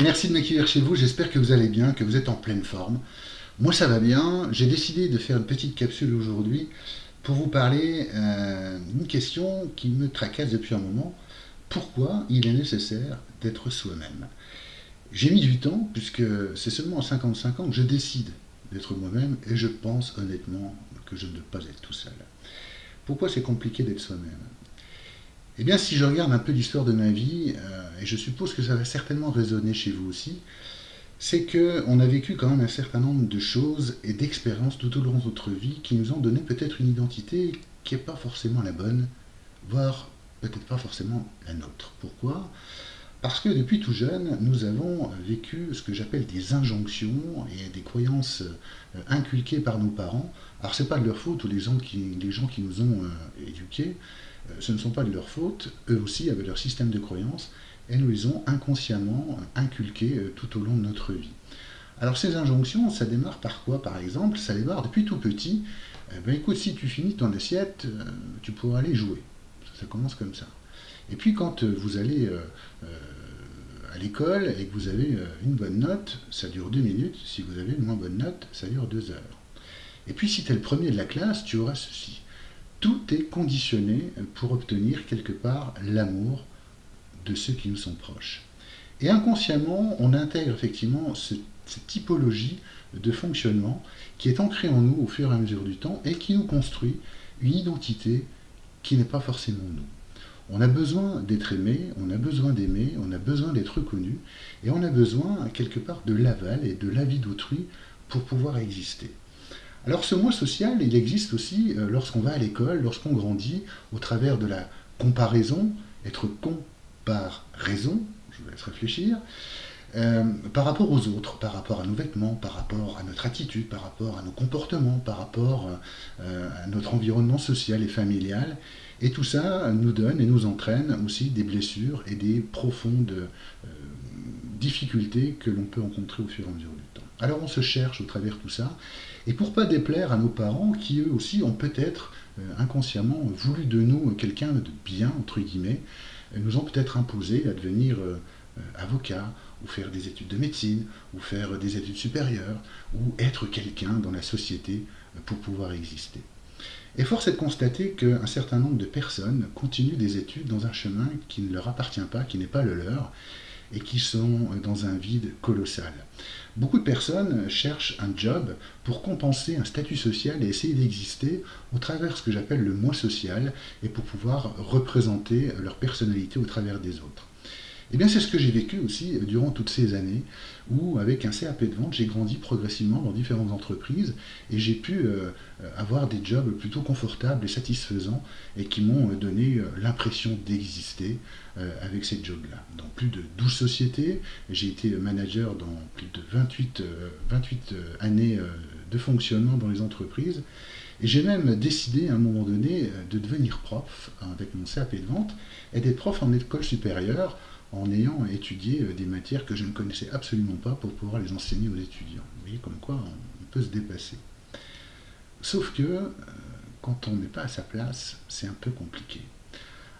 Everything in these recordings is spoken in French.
Merci de m'accueillir chez vous, j'espère que vous allez bien, que vous êtes en pleine forme. Moi ça va bien, j'ai décidé de faire une petite capsule aujourd'hui pour vous parler d'une question qui me tracasse depuis un moment. Pourquoi il est nécessaire d'être soi-même? J'ai mis du temps puisque c'est seulement à 55 ans que je décide d'être moi-même et je pense honnêtement que je ne dois pas être tout seul. Pourquoi c'est compliqué d'être soi-même? Eh bien, si je regarde un peu l'histoire de ma vie, et je suppose que ça va certainement résonner chez vous aussi, c'est que on a vécu quand même un certain nombre de choses et d'expériences tout au long de notre vie qui nous ont donné peut-être une identité qui n'est pas forcément la bonne, voire peut-être pas forcément la nôtre. Pourquoi? Parce que depuis tout jeune, nous avons vécu ce que j'appelle des injonctions et des croyances inculquées par nos parents. Alors c'est pas de leur faute, ou les gens qui nous ont éduqués, ce ne sont pas de leur faute, eux aussi avaient leur système de croyances et nous les ont inconsciemment inculqués tout au long de notre vie. Alors ces injonctions, ça démarre par quoi par exemple? Ça démarre depuis tout petit. Ben écoute, si tu finis ton assiette, tu pourras aller jouer. Ça commence comme ça. Et puis quand vous allez à l'école et que vous avez une bonne note, ça dure 2 minutes. Si vous avez une moins bonne note, ça dure 2 heures. Et puis si tu es le premier de la classe, tu auras ceci. Tout est conditionné pour obtenir quelque part l'amour de ceux qui nous sont proches. Et inconsciemment, on intègre effectivement cette typologie de fonctionnement qui est ancrée en nous au fur et à mesure du temps et qui nous construit une identité qui n'est pas forcément nous. On a besoin d'être aimé, on a besoin d'aimer, on a besoin d'être reconnu, et on a besoin quelque part de l'aval et de l'avis d'autrui pour pouvoir exister. Alors ce moi social, il existe aussi lorsqu'on va à l'école, lorsqu'on grandit, au travers de la comparaison, être par raison, je vous laisse réfléchir, par rapport aux autres, par rapport à nos vêtements, par rapport à notre attitude, par rapport à nos comportements, par rapport à notre environnement social et familial. Et tout ça nous donne et nous entraîne aussi des blessures et des profondes difficultés que l'on peut rencontrer au fur et à mesure du temps. Alors on se cherche au travers de tout ça, et pour pas déplaire à nos parents qui eux aussi ont peut-être inconsciemment voulu de nous quelqu'un de bien, entre guillemets, nous ont peut-être imposé à devenir avocat, ou faire des études de médecine, ou faire des études supérieures, ou être quelqu'un dans la société pour pouvoir exister. Et force est de constater qu'un certain nombre de personnes continuent des études dans un chemin qui ne leur appartient pas, qui n'est pas le leur, et qui sont dans un vide colossal. Beaucoup de personnes cherchent un job pour compenser un statut social et essayer d'exister au travers de ce que j'appelle le moi social et pour pouvoir représenter leur personnalité au travers des autres. Eh bien, c'est ce que j'ai vécu aussi durant toutes ces années où, avec un CAP de vente, j'ai grandi progressivement dans différentes entreprises et j'ai pu avoir des jobs plutôt confortables et satisfaisants et qui m'ont donné l'impression d'exister avec ces jobs-là. Dans plus de 12 sociétés, j'ai été manager dans plus de 28 années de fonctionnement dans les entreprises. Et j'ai même décidé à un moment donné de devenir prof avec mon CAP de vente et d'être prof en école supérieure en ayant étudié des matières que je ne connaissais absolument pas pour pouvoir les enseigner aux étudiants. Vous voyez comme quoi on peut se dépasser. Sauf que quand on n'est pas à sa place, c'est un peu compliqué.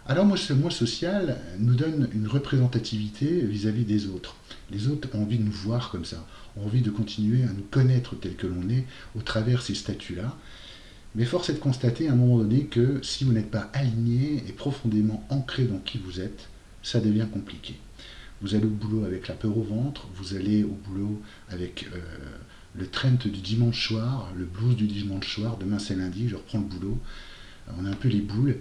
Alors moi, ce moi social nous donne une représentativité vis-à-vis des autres. Les autres ont envie de nous voir comme ça, ont envie de continuer à nous connaître tel que l'on est au travers ces statuts-là. Mais force est de constater à un moment donné que si vous n'êtes pas aligné et profondément ancré dans qui vous êtes, ça devient compliqué. Vous allez au boulot avec la peur au ventre, vous allez au boulot avec le trend du dimanche soir, le blues du dimanche soir, demain c'est lundi, je reprends le boulot. On a un peu les boules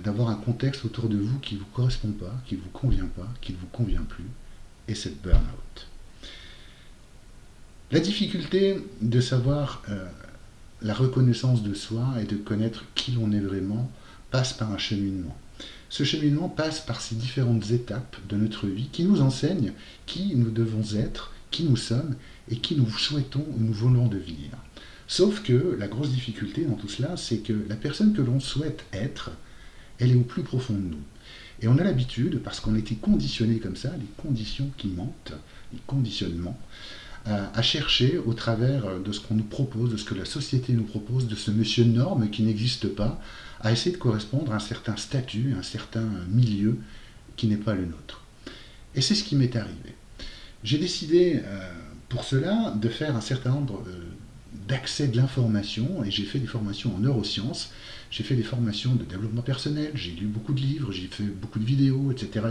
d'avoir un contexte autour de vous qui ne vous correspond pas, qui ne vous convient pas, qui ne vous convient plus, et c'est le burn-out. La difficulté de savoir la reconnaissance de soi et de connaître qui l'on est vraiment passe par un cheminement. Ce cheminement passe par ces différentes étapes de notre vie qui nous enseignent qui nous devons être, qui nous sommes et qui nous souhaitons ou nous voulons devenir. Sauf que la grosse difficulté dans tout cela, c'est que la personne que l'on souhaite être, elle est au plus profond de nous. Et on a l'habitude, parce qu'on a été conditionné comme ça, les conditions qui mentent, les conditionnements, à chercher au travers de ce qu'on nous propose, de ce que la société nous propose, de ce monsieur norme qui n'existe pas, à essayer de correspondre à un certain statut, à un certain milieu qui n'est pas le nôtre. Et c'est ce qui m'est arrivé. J'ai décidé pour cela de faire un certain nombre d'accès de l'information et j'ai fait des formations en neurosciences, j'ai fait des formations de développement personnel, j'ai lu beaucoup de livres, j'ai fait beaucoup de vidéos, etc.,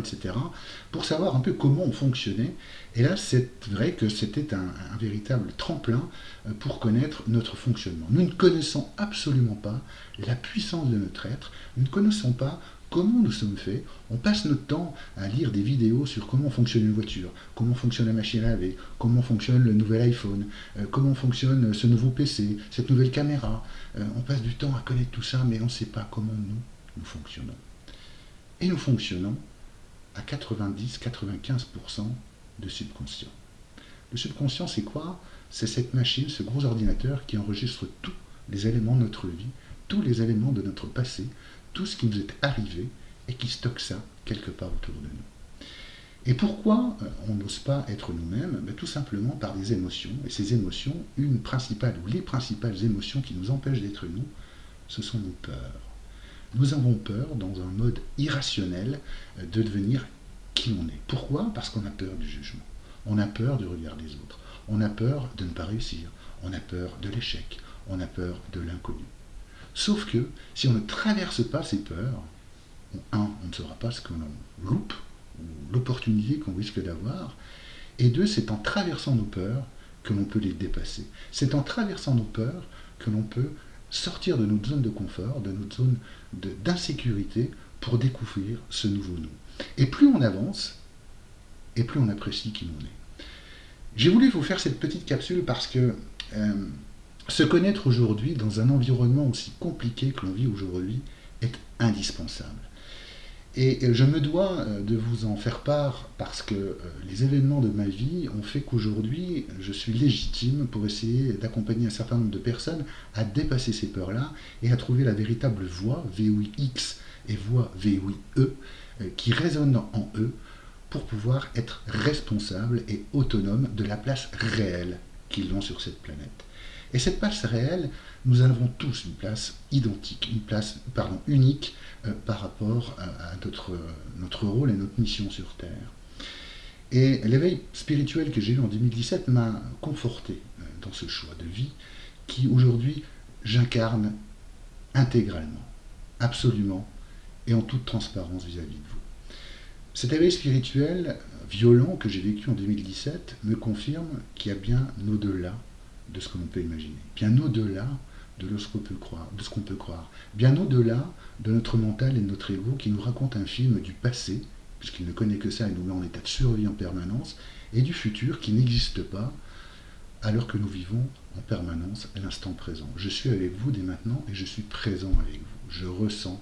pour savoir un peu comment on fonctionnait. Et là, c'est vrai que c'était un véritable tremplin pour connaître notre fonctionnement. Nous ne connaissons absolument pas la puissance de notre être, nous ne connaissons pas comment nous sommes faits. On passe notre temps à lire des vidéos sur comment fonctionne une voiture, comment fonctionne la machine à laver, comment fonctionne le nouvel iPhone, comment fonctionne ce nouveau PC, cette nouvelle caméra. On passe du temps à connaître tout ça, mais on ne sait pas comment nous fonctionnons. Et nous fonctionnons à 90-95% de subconscient. Le subconscient, c'est quoi? C'est cette machine, ce gros ordinateur qui enregistre tous les éléments de notre vie, tous les éléments de notre passé, tout ce qui nous est arrivé et qui stocke ça quelque part autour de nous. Et pourquoi on n'ose pas être nous-mêmes? Tout simplement par des émotions. Et ces émotions, une principale ou les principales émotions qui nous empêchent d'être nous, ce sont nos peurs. Nous avons peur, dans un mode irrationnel, de devenir qui on est. Pourquoi? Parce qu'on a peur du jugement. On a peur du regard des autres. On a peur de ne pas réussir. On a peur de l'échec. On a peur de l'inconnu. Sauf que si on ne traverse pas ces peurs, un, on ne saura pas ce qu'on loupe, ou l'opportunité qu'on risque d'avoir, et deux, c'est en traversant nos peurs que l'on peut les dépasser. C'est en traversant nos peurs que l'on peut sortir de notre zone de confort, de notre zone d'insécurité, pour découvrir ce nouveau nous. Et plus on avance, et plus on apprécie qui l'on est. J'ai voulu vous faire cette petite capsule parce que se connaître aujourd'hui dans un environnement aussi compliqué que l'on vit aujourd'hui est indispensable. Et je me dois de vous en faire part parce que les événements de ma vie ont fait qu'aujourd'hui je suis légitime pour essayer d'accompagner un certain nombre de personnes à dépasser ces peurs-là et à trouver la véritable voie, VOIX et voie VOIE, qui résonne en eux pour pouvoir être responsables et autonomes de la place réelle qu'ils ont sur cette planète. Et cette place réelle, nous avons tous une place identique, une place unique par rapport à notre rôle et notre mission sur Terre. Et l'éveil spirituel que j'ai eu en 2017 m'a conforté dans ce choix de vie qui aujourd'hui j'incarne intégralement, absolument et en toute transparence vis-à-vis de vous. Cet éveil spirituel violent que j'ai vécu en 2017 me confirme qu'il y a bien au-delà de ce que l'on peut imaginer, bien au-delà de ce qu'on peut croire, bien au-delà de notre mental et de notre ego qui nous raconte un film du passé, puisqu'il ne connaît que ça et nous met en état de survie en permanence, et du futur qui n'existe pas alors que nous vivons en permanence l'instant présent. Je suis avec vous dès maintenant et je suis présent avec vous. Je ressens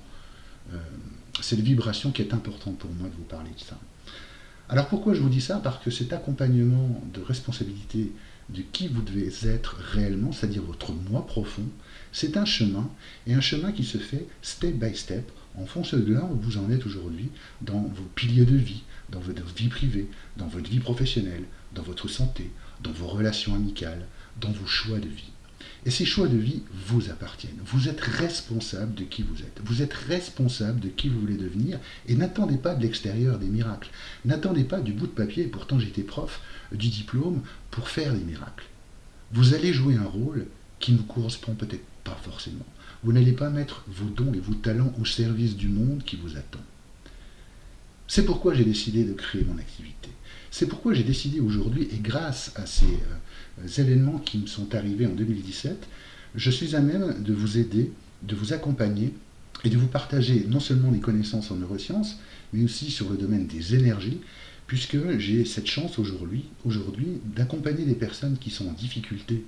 cette vibration qui est importante pour moi de vous parler de ça. Alors pourquoi je vous dis ça? Parce que cet accompagnement de responsabilité de qui vous devez être réellement, c'est-à-dire votre moi profond, c'est un chemin, et un chemin qui se fait step by step, en fonction de là où vous en êtes aujourd'hui, dans vos piliers de vie, dans votre vie privée, dans votre vie professionnelle, dans votre santé, dans vos relations amicales, dans vos choix de vie. Et ces choix de vie vous appartiennent. Vous êtes responsable de qui vous êtes. Vous êtes responsable de qui vous voulez devenir. Et n'attendez pas de l'extérieur des miracles. N'attendez pas du bout de papier, et pourtant j'étais prof, du diplôme, pour faire des miracles. Vous allez jouer un rôle qui ne vous correspond peut-être pas forcément. Vous n'allez pas mettre vos dons et vos talents au service du monde qui vous attend. C'est pourquoi j'ai décidé de créer mon activité. C'est pourquoi j'ai décidé aujourd'hui, et grâce à ces événements qui me sont arrivés en 2017, je suis à même de vous aider, de vous accompagner et de vous partager non seulement des connaissances en neurosciences, mais aussi sur le domaine des énergies, puisque j'ai cette chance aujourd'hui d'accompagner des personnes qui sont en difficulté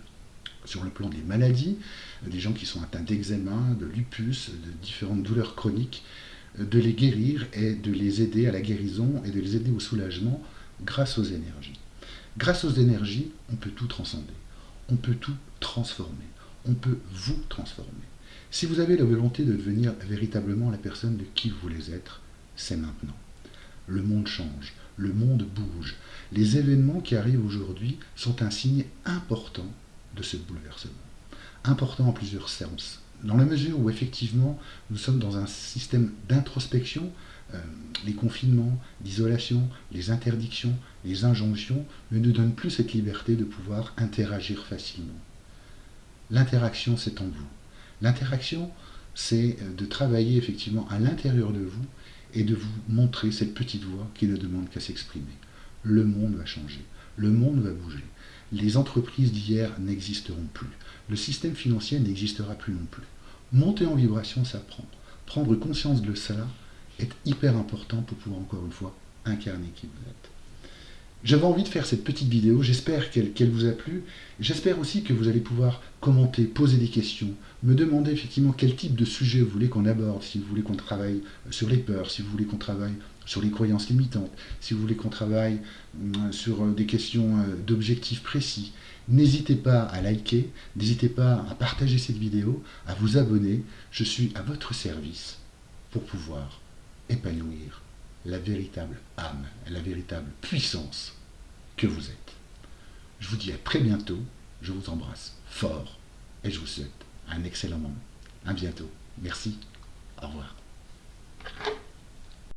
sur le plan des maladies, des gens qui sont atteints d'eczéma, de lupus, de différentes douleurs chroniques, de les guérir et de les aider à la guérison et de les aider au soulagement grâce aux énergies. Grâce aux énergies, on peut tout transcender, on peut tout transformer, on peut vous transformer. Si vous avez la volonté de devenir véritablement la personne de qui vous voulez être, c'est maintenant. Le monde change, le monde bouge. Les événements qui arrivent aujourd'hui sont un signe important de ce bouleversement. Important en plusieurs sens. Dans la mesure où effectivement nous sommes dans un système d'introspection, euh, les confinements, l'isolation, les interdictions, les injonctions ne nous donnent plus cette liberté de pouvoir interagir facilement. L'interaction, c'est en vous. L'interaction, c'est de travailler effectivement à l'intérieur de vous et de vous montrer cette petite voix qui ne demande qu'à s'exprimer. Le monde va changer, le monde va bouger. Les entreprises d'hier n'existeront plus. Le système financier n'existera plus non plus. Monter en vibration, ça prend. Prendre conscience de cela est hyper important pour pouvoir, encore une fois, incarner qui vous êtes. J'avais envie de faire cette petite vidéo, j'espère qu'elle vous a plu. J'espère aussi que vous allez pouvoir commenter, poser des questions, me demander effectivement quel type de sujet vous voulez qu'on aborde, si vous voulez qu'on travaille sur les peurs, si vous voulez qu'on travaille sur les croyances limitantes, si vous voulez qu'on travaille sur des questions d'objectifs précis. N'hésitez pas à liker, n'hésitez pas à partager cette vidéo, à vous abonner. Je suis à votre service pour pouvoir épanouir la véritable âme, la véritable puissance que vous êtes. Je vous dis à très bientôt, je vous embrasse fort et je vous souhaite un excellent moment. À bientôt. Merci. Au revoir.